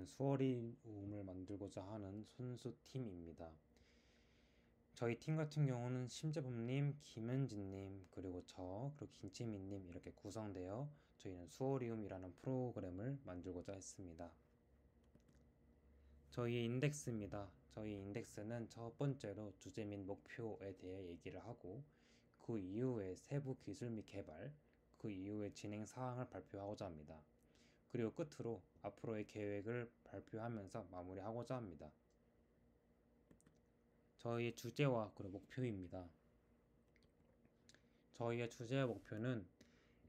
저희는 수어리움을 만들고자 하는 손수팀입니다. 저희 팀 같은 경우는 심재범님, 김현진님, 그리고 그리고 김치민님 이렇게 구성되어 저희는 수어리움이라는 프로그램을 만들고자 했습니다. 저희 인덱스입니다. 저희 인덱스는 첫 번째로 주제 및 목표에 대해 얘기를 하고 그 이후에 세부 기술 및 개발, 그 이후에 진행 사항을 발표하고자 합니다. 그리고 끝으로 앞으로의 계획을 발표하면서 마무리하고자 합니다. 저희의 주제와 그리고 목표입니다. 저희의 주제와 목표는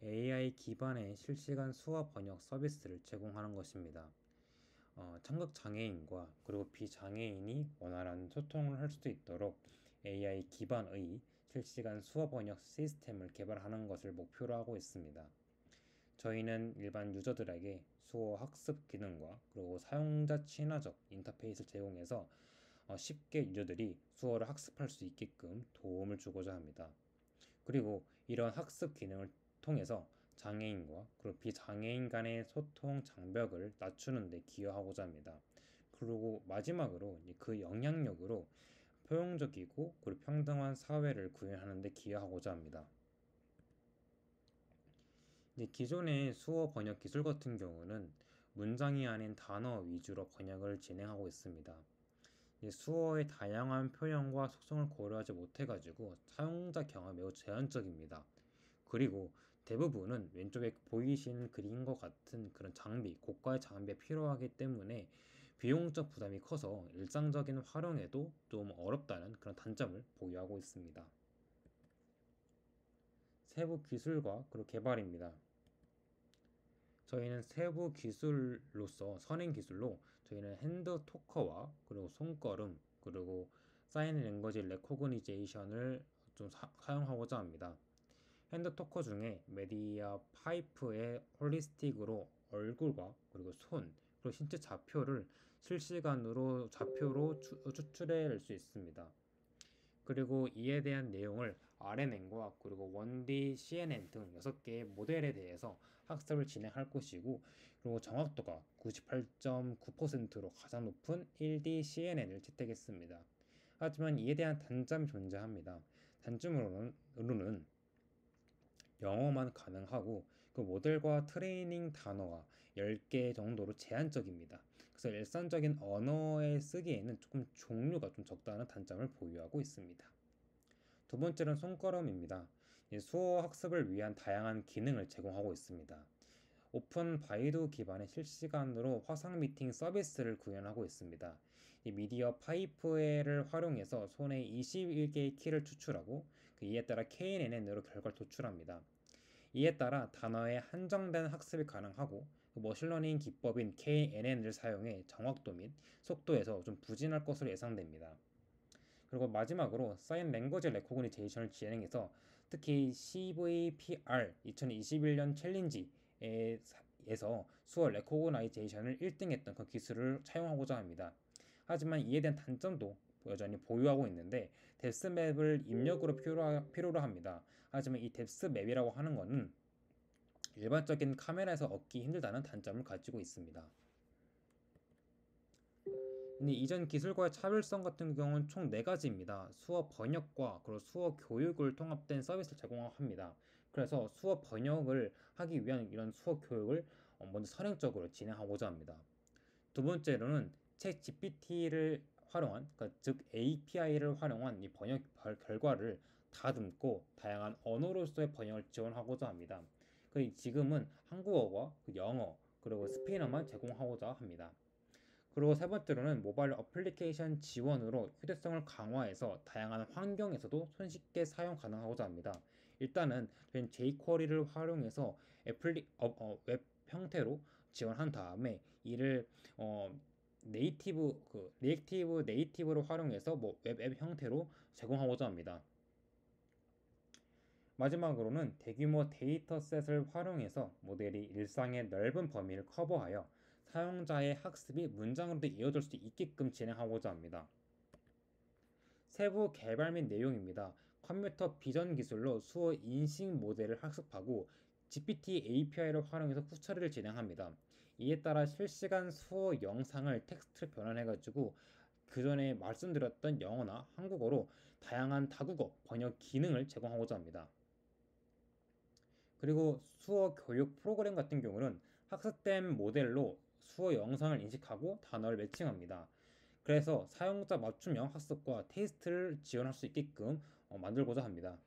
AI 기반의 실시간 수어 번역 서비스를 제공하는 것입니다. 청각 장애인과 그리고 비장애인이 원활한 소통을 할 수 있도록 AI 기반의 실시간 수어 번역 시스템을 개발하는 것을 목표로 하고 있습니다. 저희는 일반 유저들에게 수어 학습 기능과 그리고 사용자 친화적 인터페이스를 제공해서 쉽게 유저들이 수어를 학습할 수 있게끔 도움을 주고자 합니다. 그리고 이런 학습 기능을 통해서 장애인과 그리고 비장애인 간의 소통 장벽을 낮추는 데 기여하고자 합니다. 그리고 마지막으로 그 영향력으로 포용적이고 그리고 평등한 사회를 구현하는 데 기여하고자 합니다. 이제 기존의 수어 번역 기술 같은 경우는 문장이 아닌 단어 위주로 번역을 진행하고 있습니다. 수어의 다양한 표현과 속성을 고려하지 못해가지고 사용자 경험이 매우 제한적입니다. 그리고 대부분은 왼쪽에 보이시는 그림과 같은 그런 장비, 고가의 장비가 필요하기 때문에 비용적 부담이 커서 일상적인 활용에도 좀 어렵다는 그런 단점을 보유하고 있습니다. 세부 기술과 그리고 개발입니다. 저희는 세부 기술로서 선행 기술로 저희는 핸드 토커와 그리고 손걸음 그리고 사인 랭귀지 레코그니제이션을 좀 사용하고자 합니다. 핸드 토커 중에 메디아 파이프의 홀리스틱으로 얼굴과 그리고 손 그리고 신체 좌표를 실시간으로 좌표로 추출해낼 수 있습니다. 그리고 이에 대한 내용을 RNN과 그리고 1D, CNN 등 6개의 모델에 대해서 학습을 진행할 것이고 그리고 정확도가 98.9%로 가장 높은 1D CNN을 채택했습니다. 하지만 이에 대한 단점이 존재합니다. 단점으로는 영어만 가능하고 그 모델과 트레이닝 단어가 10개 정도로 제한적입니다. 그래서 일상적인 언어에 쓰기에는 조금 종류가 좀 적다는 단점을 보유하고 있습니다. 두 번째는 손걸음입니다. 수어 학습을 위한 다양한 기능을 제공하고 있습니다. 오픈 바이두 기반의 실시간으로 화상 미팅 서비스를 구현하고 있습니다. 이 미디어 파이프를 활용해서 손에 21개의 키를 추출하고 이에 따라 KNN으로 결과를 도출합니다. 이에 따라 단어의 한정된 학습이 가능하고 머신러닝 기법인 KNN을 사용해 정확도 및 속도에서 좀 부진할 것으로 예상됩니다. 그리고 마지막으로 사인 랭귀지 레코그니제이션을 진행해서 특히 CVPR 2021년 챌린지에서 수어 레코그나이제이션을 1등했던 그 기술을 차용하고자 합니다. 하지만 이에 대한 단점도 여전히 보유하고 있는데 뎁스맵을 입력으로 필요로 합니다. 하지만 이 뎁스맵이라고 하는 것은 일반적인 카메라에서 얻기 힘들다는 단점을 가지고 있습니다. 근데 이전 기술과의 차별성 같은 경우는 총 4가지입니다. 수어 번역과 그리고 수어 교육을 통합된 서비스를 제공합니다. 그래서 수어 번역을 하기 위한 이런 수어 교육을 먼저 선행적으로 진행하고자 합니다. 두 번째로는 챗 GPT를 활용한, 그러니까 즉 API를 활용한 이 번역 결과를 다듬고 다양한 언어로서의 번역을 지원하고자 합니다. 지금은 한국어와 영어 그리고 스페인어만 제공하고자 합니다. 그리고 세 번째로는 모바일 어플리케이션 지원으로 휴대성을 강화해서 다양한 환경에서도 손쉽게 사용 가능하고자 합니다. 일단은 저희는 jQuery를 활용해서 웹 형태로 지원한 다음에 이를 리액티브 네이티브를 활용해서 웹 형태로 제공하고자 합니다. 마지막으로는 대규모 데이터셋을 활용해서 모델이 일상의 넓은 범위를 커버하여 사용자의 학습이 문장으로도 이어질 수 있게끔 진행하고자 합니다. 세부 개발 및 내용입니다. 컴퓨터 비전 기술로 수어 인식 모델을 학습하고 GPT API를 활용해서 후처리를 진행합니다. 이에 따라 실시간 수어 영상을 텍스트로 변환해가지고 그 전에 말씀드렸던 영어나 한국어로 다양한 다국어 번역 기능을 제공하고자 합니다. 그리고 수어 교육 프로그램 같은 경우는 학습된 모델로 수어 영상을 인식하고 단어를 매칭합니다. 그래서 사용자 맞춤형 학습과 테스트를 지원할 수 있게끔 만들고자 합니다.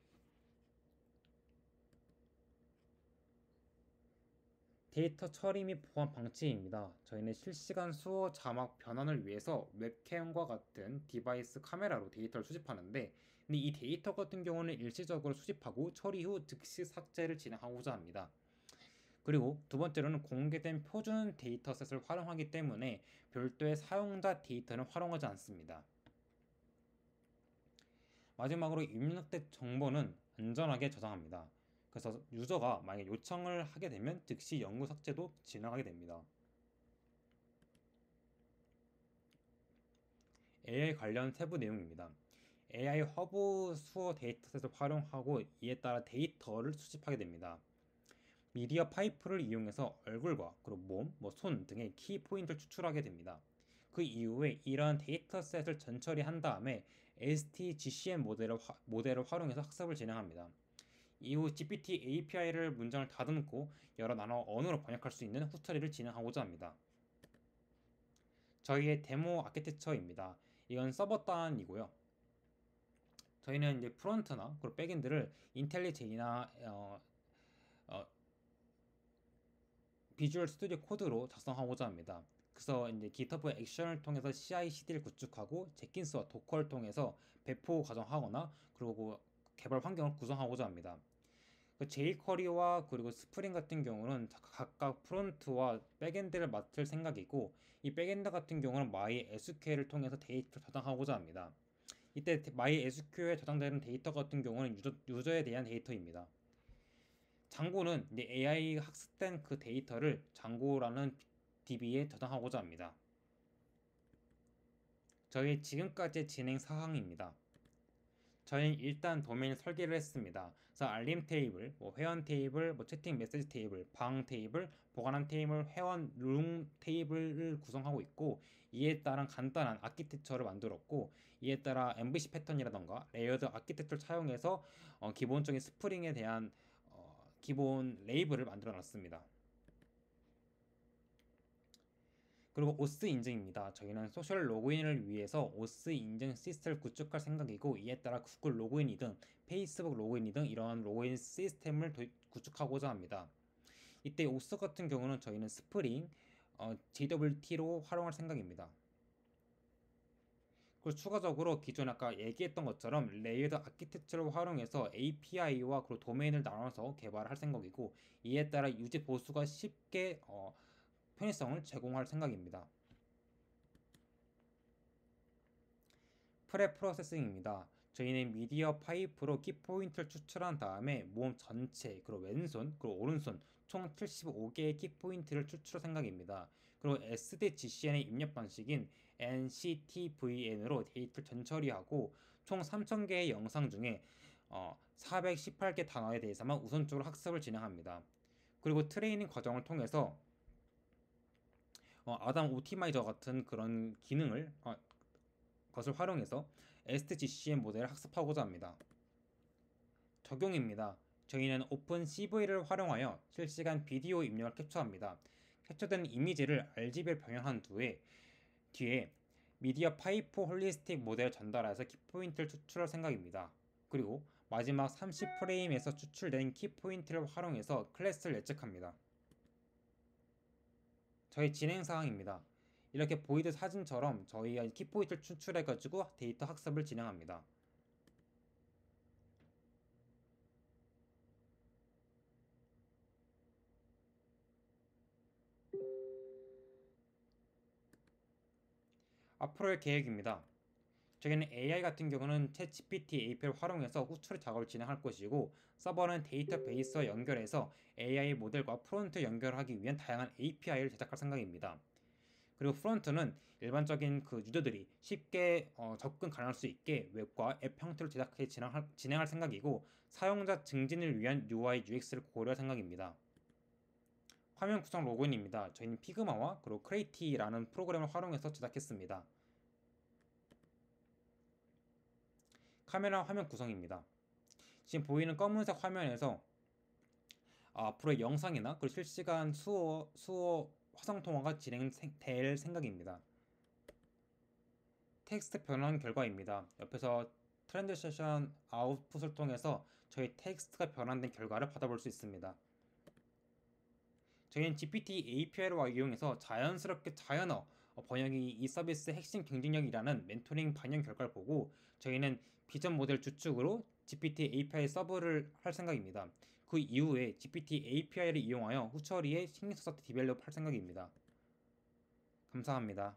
데이터 처리 및 보안 방치입니다. 저희는 실시간 수어 자막 변환을 위해서 웹캠과 같은 디바이스 카메라로 데이터를 수집하는데, 근데 이 데이터 같은 경우는 일시적으로 수집하고 처리 후 즉시 삭제를 진행하고자 합니다. 그리고 두 번째로는 공개된 표준 데이터셋을 활용하기 때문에 별도의 사용자 데이터는 활용하지 않습니다. 마지막으로 입력된 정보는 안전하게 저장합니다. 그래서 유저가 만약에 요청을 하게 되면 즉시 영구 삭제도 진행하게 됩니다. AI 관련 세부 내용입니다. AI 허브 수어 데이터셋을 활용하고 이에 따라 데이터를 수집하게 됩니다. 미디어 파이프를 이용해서 얼굴과 그리고 몸, 손 등의 키 포인트를 추출하게 됩니다. 그 이후에 이러한 데이터셋을 전처리한 다음에 STGCM 모델을 활용해서 학습을 진행합니다. 이후 GPT API를 문장을 다듬고 여러 나라 언어로 번역할 수 있는 후처리를 진행하고자 합니다. 저희의 데모 아키텍처입니다. 이건 서버 단이고요. 저희는 이제 프론트나 그리고 백엔드를 인텔리제이나 비주얼 스튜디오 코드로 작성하고자 합니다. 그래서 이제 GitHub 액션을 통해서 CI/CD를 구축하고 제킨스와 도커를 통해서 배포 과정하거나 그리고 개발 환경을 구성하고자 합니다. jQuery와 그리고 스프링 같은 경우는 각각 프론트와 백엔드를 맡을 생각이고, 이 백엔드 같은 경우는 MySQL을 통해서 데이터를 저장하고자 합니다. 이때 MySQL에 저장되는 데이터 같은 경우는 유저에 대한 데이터입니다. 장고는 이제 AI 학습된 그 데이터를 장고라는 DB에 저장하고자 합니다. 저희 지금까지의 진행 사항입니다. 저희는 일단 도메인 설계를 했습니다. 그래서 알림 테이블, 회원 테이블, 채팅 메시지 테이블, 방 테이블, 보관함 테이블, 회원 룸 테이블을 구성하고 있고, 이에 따른 간단한 아키텍처를 만들었고, 이에 따라 MVC 패턴이라던가 레이어드 아키텍처를 사용해서 기본적인 스프링에 대한 기본 레이블을 만들어 놨습니다. 그리고 오스 인증입니다. 저희는 소셜 로그인을 위해서 오스 인증 시스템을 구축할 생각이고, 이에 따라 구글 로그인이든 페이스북 로그인이든 이러한 로그인 시스템을 구축하고자 합니다. 이때 오스 같은 경우는 저희는 스프링, JWT로 활용할 생각입니다. 그리고 추가적으로 기존에 아까 얘기했던 것처럼 레이어드 아키텍처를 활용해서 API와 그리고 도메인을 나눠서 개발할 생각이고, 이에 따라 유지 보수가 쉽게 편의성을 제공할 생각입니다. 프레 프로세싱입니다. 저희는 미디어 파이프로 키포인트를 추출한 다음에 몸 전체, 그리고 왼손, 그리고 오른손 총 75개의 키포인트를 추출할 생각입니다. 그리고 SDGCN의 입력 방식인 NCTVN으로 데이터를 전처리하고 총 3000개의 영상 중에 418개 단어에 대해서만 우선적으로 학습을 진행합니다. 그리고 트레이닝 과정을 통해서 아담 오티마이저 같은 그런 기능을 것을 활용해서 STGCM 모델을 학습하고자 합니다. 적용입니다. 저희는 오픈 CV를 활용하여 실시간 비디오 입력을 캡처합니다. 캡처된 이미지를 RGB를 병행한 뒤에 미디어 파이프 홀리스틱 모델을 전달해서 키포인트를 추출할 생각입니다. 그리고 마지막 30프레임에서 추출된 키포인트를 활용해서 클래스를 예측합니다. 저희 진행 사항입니다. 이렇게 보이드 사진처럼 저희가 키포인트를 추출해가지고 데이터 학습을 진행합니다. 앞으로의 계획입니다. 저희는 AI 같은 경우는 챗GPT API를 활용해서 후처리 작업을 진행할 것이고, 서버는 데이터베이스와 연결해서 AI 모델과 프론트 연결하기 위한 다양한 API를 제작할 생각입니다. 그리고 프론트는 일반적인 그 유저들이 쉽게 접근 가능할 수 있게 웹과 앱 형태로 제작해 진행할 생각이고, 사용자 증진을 위한 UI, UX를 고려할 생각입니다. 화면 구성 로그인입니다. 저희는 피그마와 그리고 크레이티라는 프로그램을 활용해서 제작했습니다. 카메라 화면 구성입니다. 지금 보이는 검은색 화면에서 앞으로의 영상이나 그리고 실시간 수어 화상 통화가 진행될 생각입니다. 텍스트 변환 결과입니다. 옆에서 트랜지션 아웃풋을 통해서 저희 텍스트가 변환된 결과를 받아볼 수 있습니다. 저희는 GPT API를 이용해서 자연스럽게 자연어 번역이 이 서비스의 핵심 경쟁력이라는 멘토링 반영 결과를 보고 저희는 비전 모델 주축으로 GPT API 서브를 할 생각입니다. 그 이후에 GPT API를 이용하여 후처리에 신경 써서 디벨롭 할 생각입니다. 감사합니다.